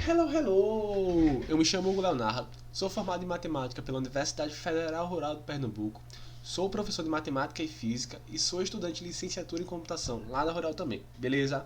Hello, hello! Eu me chamo Hugo Leonardo, sou formado em Matemática pela Universidade Federal Rural do Pernambuco, sou professor de Matemática e Física e sou estudante de Licenciatura em Computação, lá da Rural também, beleza?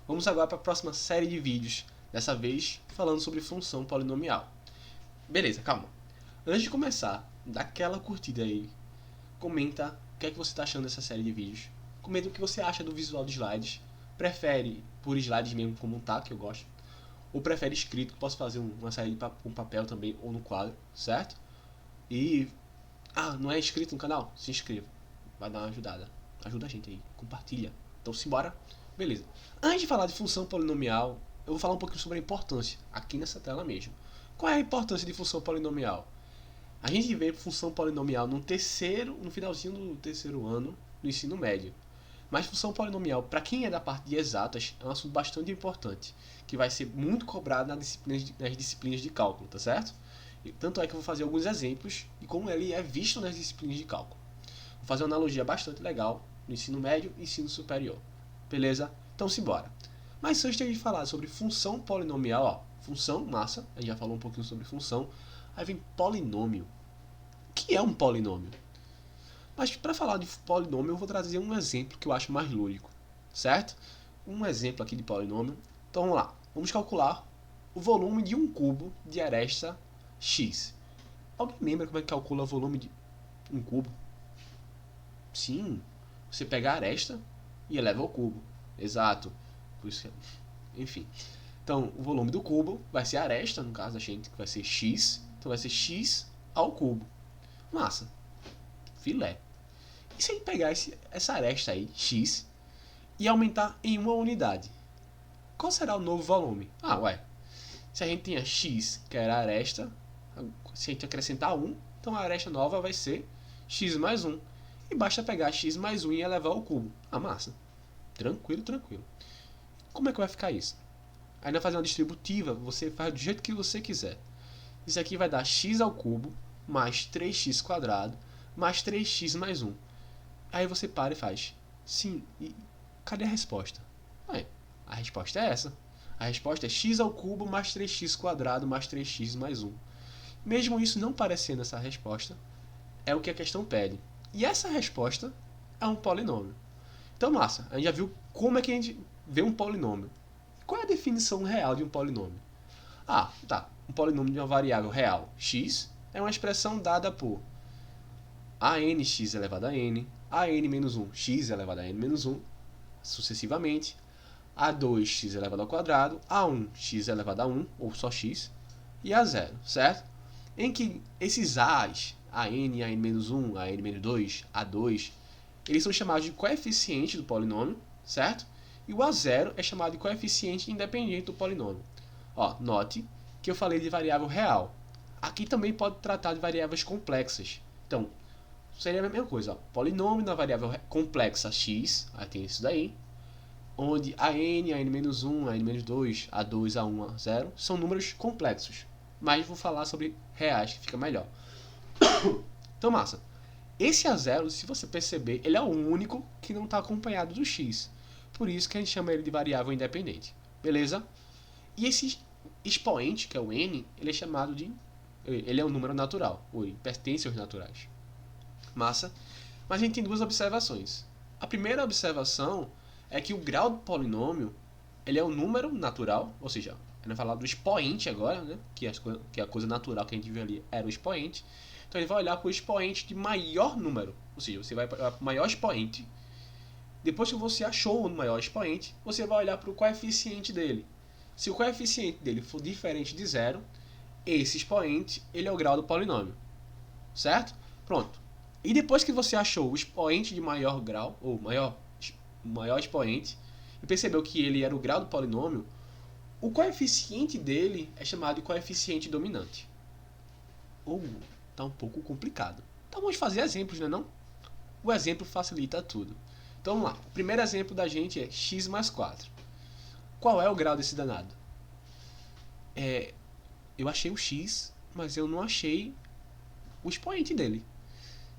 Vamos agora para a próxima série de vídeos, dessa vez falando sobre função polinomial. Beleza, calma. Antes de começar, dá aquela curtida aí, comenta o que é que você está achando dessa série de vídeos, comenta o que você acha do visual de slides, prefere por slides mesmo como tá, que eu gosto, ou prefere escrito, que posso fazer uma série com papel também, ou no quadro, certo? E, não é inscrito no canal? Se inscreva, vai dar uma ajudada, ajuda a gente aí, compartilha. Então simbora, beleza. Antes de falar de função polinomial, eu vou falar um pouquinho sobre a importância, aqui nessa tela mesmo. Qual é a importância de função polinomial? A gente vê função polinomial no finalzinho do terceiro ano do ensino médio. Mas função polinomial, para quem é da parte de exatas, é um assunto bastante importante, que vai ser muito cobrado nas disciplinas de cálculo, tá certo? E tanto é que eu vou fazer alguns exemplos de como ele é visto nas disciplinas de cálculo. Vou fazer uma analogia bastante legal no ensino médio e ensino superior. Beleza? Então simbora. Mas antes de falar sobre função polinomial, função, massa, a gente já falou um pouquinho sobre função, aí vem polinômio. O que é um polinômio? Mas para falar de polinômio, eu vou trazer um exemplo que eu acho mais lúdico, certo? Um exemplo aqui de polinômio. Então vamos lá. Vamos calcular o volume de um cubo de aresta x. Alguém lembra como é que calcula o volume de um cubo? Sim, você pega a aresta e eleva ao cubo. Exato. Por isso que... Enfim. Então, o volume do cubo vai ser a aresta, no caso da gente, que vai ser x. Então vai ser x ao cubo. Massa. Filé. E se a gente pegar essa aresta aí, x, e aumentar em uma unidade? Qual será o novo volume? Se a gente tinha x, que era a aresta, se a gente acrescentar 1, então a aresta nova vai ser x mais 1. E basta pegar x mais 1 e elevar ao cubo. Massa. Tranquilo, tranquilo. Como é que vai ficar isso? Ainda fazer uma distributiva, você faz do jeito que você quiser. Isso aqui vai dar x ao cubo, mais 3x quadrado, mais 3x mais 1. Aí você para e faz, sim, e cadê a resposta? A resposta é essa. A resposta é x ao cubo mais 3x quadrado mais 3x mais 1. Mesmo isso não parecendo essa resposta, é o que a questão pede. E essa resposta é um polinômio. Então, massa, a gente já viu como é que a gente vê um polinômio. Qual é a definição real de um polinômio? Um polinômio de uma variável real, x, é uma expressão dada por ANX elevado a n, AN menos 1, x elevado a n menos 1, sucessivamente, A2x elevado ao quadrado, A1 x elevado a 1, ou só x, e A0, certo? Em que esses A's, AN, AN menos 1, AN menos 2, A2, eles são chamados de coeficiente do polinômio, certo? E o A0 é chamado de coeficiente independente do polinômio. Note que eu falei de variável real. Aqui também pode tratar de variáveis complexas. Então, seria a mesma coisa. Polinômio na variável complexa x, aí tem isso daí, onde AN, AN-1, AN-2, A2, A1, A0 são números complexos. Mas vou falar sobre reais, que fica melhor. Então, massa. Esse A0, se você perceber, ele é o único que não está acompanhado do x. Por isso que a gente chama ele de variável independente. Beleza? E esse expoente, que é o n, ele é chamado de... Ele é um número natural, ou ele pertence aos naturais. Massa. Mas a gente tem duas observações. A primeira observação é que o grau do polinômio ele é um número natural, ou seja, a gente vai falar do expoente agora, né? que a coisa natural que a gente viu ali era o expoente. Então ele vai olhar para o expoente de maior número, ou seja, você vai olhar para o maior expoente. Depois que você achou o maior expoente, você vai olhar para o coeficiente dele. Se o coeficiente dele for diferente de zero, esse expoente ele é o grau do polinômio, certo? Pronto. E depois que você achou o expoente de maior grau, ou maior expoente, e percebeu que ele era o grau do polinômio, o coeficiente dele é chamado de coeficiente dominante. Tá um pouco complicado. Então vamos fazer exemplos, não é não? O exemplo facilita tudo. Então vamos lá. O primeiro exemplo da gente é x mais 4. Qual é o grau desse danado? Eu achei o x, mas eu não achei o expoente dele.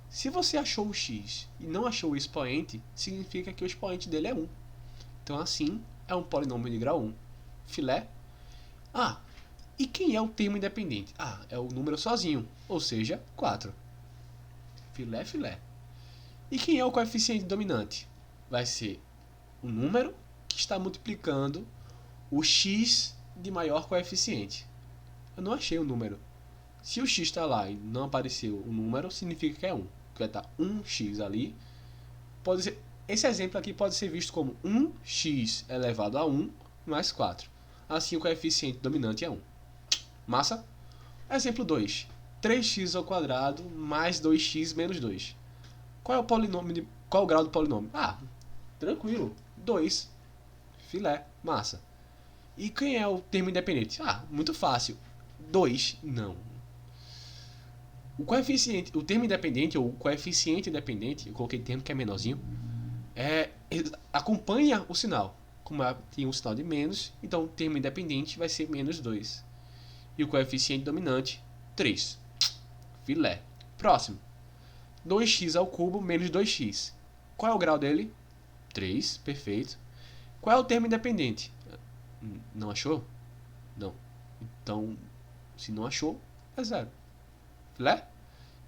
Se você achou o x e não achou o expoente, significa que o expoente dele é 1. Então assim, é um polinômio de grau 1. Filé? E quem é o termo independente? Ah, é o número sozinho, ou seja, 4. Filé, filé. E quem é o coeficiente dominante? Vai ser o número que está multiplicando o x de maior coeficiente. Eu não achei o número. Se o x está lá e não apareceu o número, significa que é 1. Que vai estar 1x ali. Pode ser, esse exemplo aqui pode ser visto como 1x elevado a 1 mais 4. Assim o coeficiente dominante é 1. Massa? Exemplo 2. 3x ao quadrado mais 2x menos 2. Qual é o grau do polinômio? Ah, tranquilo. 2. Filé. Massa. E quem é o termo independente? Ah, muito fácil. 2. Não. O termo independente, ou o coeficiente independente, eu coloquei termo que é menorzinho, acompanha o sinal. Como tem um sinal de menos, então o termo independente vai ser menos 2. E o coeficiente dominante, 3. Filé. Próximo. 2x ao cubo menos 2x. Qual é o grau dele? 3. Perfeito. Qual é o termo independente? Não achou? Não. Então, se não achou, é 0. Filé?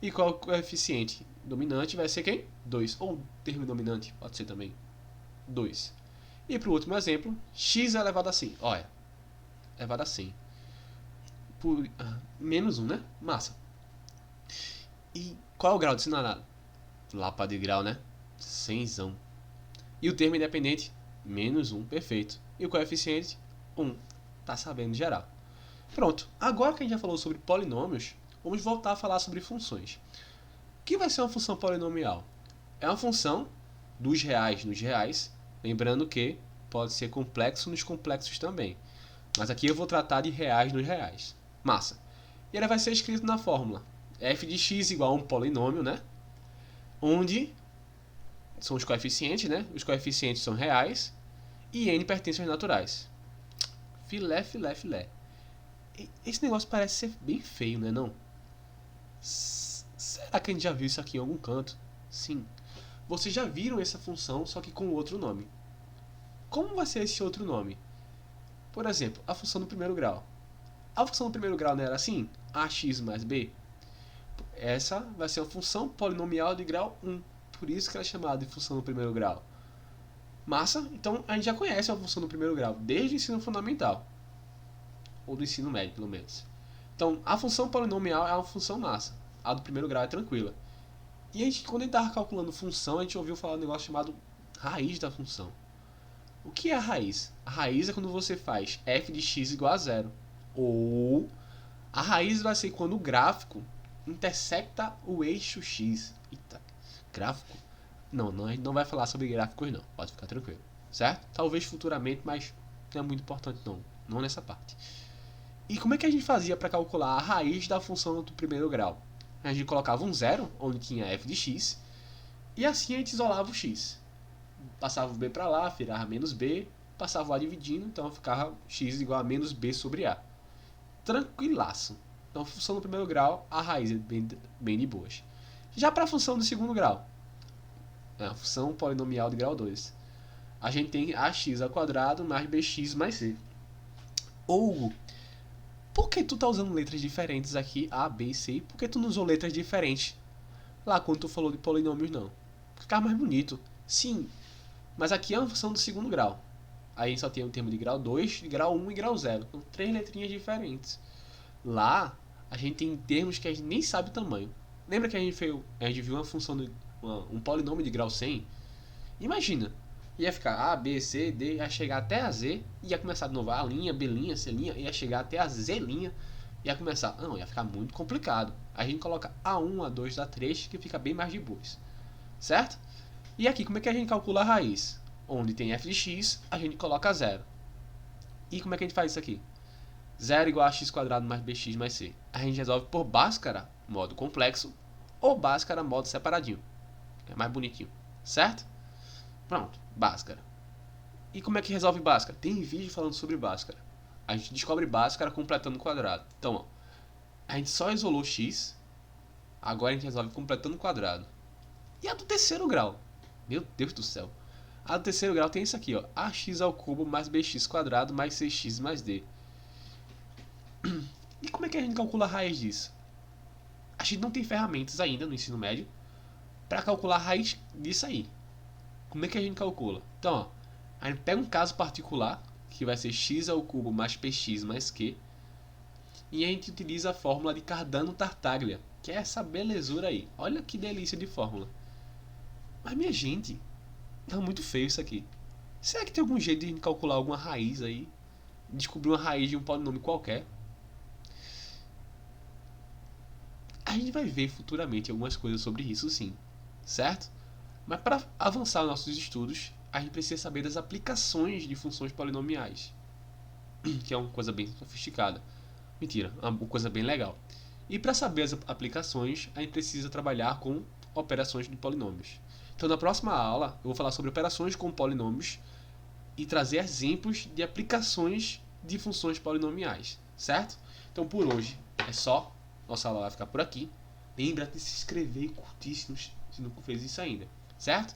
E qual é o coeficiente dominante? Vai ser quem? 2. Ou termo dominante, pode ser também 2. E para o último exemplo, x elevado a 100. Olha, elevado a 100. Por menos 1, né? Massa. E qual é o grau de sinalado? Lapa de grau, né? 100zão. E o termo independente? Menos 1, perfeito. E o coeficiente? 1. Tá sabendo geral. Pronto. Agora que a gente já falou sobre polinômios, vamos voltar a falar sobre funções. O que vai ser uma função polinomial? É uma função dos reais nos reais, lembrando que pode ser complexo nos complexos também. Mas aqui eu vou tratar de reais nos reais. Massa. E ela vai ser escrita na fórmula f de x igual a um polinômio, né? Onde são os coeficientes, né? Os coeficientes são reais e n pertence aos naturais. Filé, filé, filé. Esse negócio parece ser bem feio, né, não? Será que a gente já viu isso aqui em algum canto? Sim. Vocês já viram essa função, só que com outro nome. Como vai ser esse outro nome? Por exemplo, a função do primeiro grau. A função do primeiro grau não era assim? Ax mais b? Essa vai ser uma função polinomial de grau 1. Por isso que ela é chamada de função do primeiro grau. Massa? Então a gente já conhece a função do primeiro grau, desde o ensino fundamental. Ou do ensino médio, pelo menos. Então, a função polinomial é uma função massa. A do primeiro grau é tranquila. E quando a gente estava calculando função, a gente ouviu falar de um negócio chamado raiz da função. O que é a raiz? A raiz é quando você faz f de x igual a 0. Ou a raiz vai ser quando o gráfico intersecta o eixo x. Eita, gráfico? Não, a gente não vai falar sobre gráficos não, pode ficar tranquilo. Certo? Talvez futuramente, mas não é muito importante não nessa parte. E como é que a gente fazia para calcular a raiz da função do primeiro grau? A gente colocava um zero, onde tinha f de x, e assim a gente isolava o x. Passava o b para lá, virava menos b, passava o a dividindo, então ficava x igual a menos b sobre a. Tranquilaço. Então, a função do primeiro grau, a raiz é bem de boas. Já para a função do segundo grau, a função polinomial de grau 2, a gente tem ax ao quadrado mais bx mais c. Ou, por que tu tá usando letras diferentes aqui, a, b e c? Por que tu não usou letras diferentes lá quando tu falou de polinômios, não? Ficar mais bonito. Sim, mas aqui é uma função do segundo grau. Aí só tem o termo de grau 2, de grau 1 e grau 0. Então, 3 letrinhas diferentes. Lá, a gente tem termos que a gente nem sabe o tamanho. Lembra que a gente viu uma função, um polinômio de grau 100? Imagina, ia ficar A, B, C, D, ia chegar até a Z, ia começar de novo A', B', C', ia chegar até a Z', ia começar... Não, ia ficar muito complicado. A gente coloca A1, A2, A3, que fica bem mais de boas. Certo? E aqui, como é que a gente calcula a raiz? Onde tem f de x, a gente coloca 0. E como é que a gente faz isso aqui? 0 igual a x quadrado mais bx mais c. A gente resolve por Bhaskara, modo complexo, ou Bhaskara, modo separadinho. É mais bonitinho, certo? Pronto, Bhaskara. E como é que resolve Bhaskara? Tem vídeo falando sobre Bhaskara. A gente descobre Bhaskara completando o quadrado. Então, ó, a gente só isolou x, agora a gente resolve completando o quadrado. E a do terceiro grau? Meu Deus do céu. A do terceiro grau tem isso aqui, ó. Ax ao cubo mais bx quadrado mais 6x mais d. é que a gente calcula a raiz disso? A gente não tem ferramentas ainda no ensino médio para calcular a raiz disso aí. Como é que a gente calcula? Então, ó, a gente pega um caso particular, que vai ser x ao cubo mais px mais q, e a gente utiliza a fórmula de Cardano-Tartaglia, que é essa belezura aí. Olha que delícia de fórmula. Mas, minha gente, tá muito feio isso aqui. Será que tem algum jeito de a gente calcular alguma raiz aí? Descobrir uma raiz de um polinômio qualquer? A gente vai ver futuramente algumas coisas sobre isso, sim, certo? Mas para avançar nos nossos estudos, a gente precisa saber das aplicações de funções polinomiais, que é uma coisa bem sofisticada. Mentira, uma coisa bem legal. E para saber as aplicações, a gente precisa trabalhar com operações de polinômios. Então, na próxima aula, eu vou falar sobre operações com polinômios e trazer exemplos de aplicações de funções polinomiais, certo? Então, por hoje é só. Nossa aula vai ficar por aqui. Lembra de se inscrever e curtir se não fez isso ainda, certo?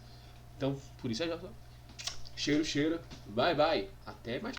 Então, por isso é já. Cheiro, cheiro. Bye, bye. Até mais.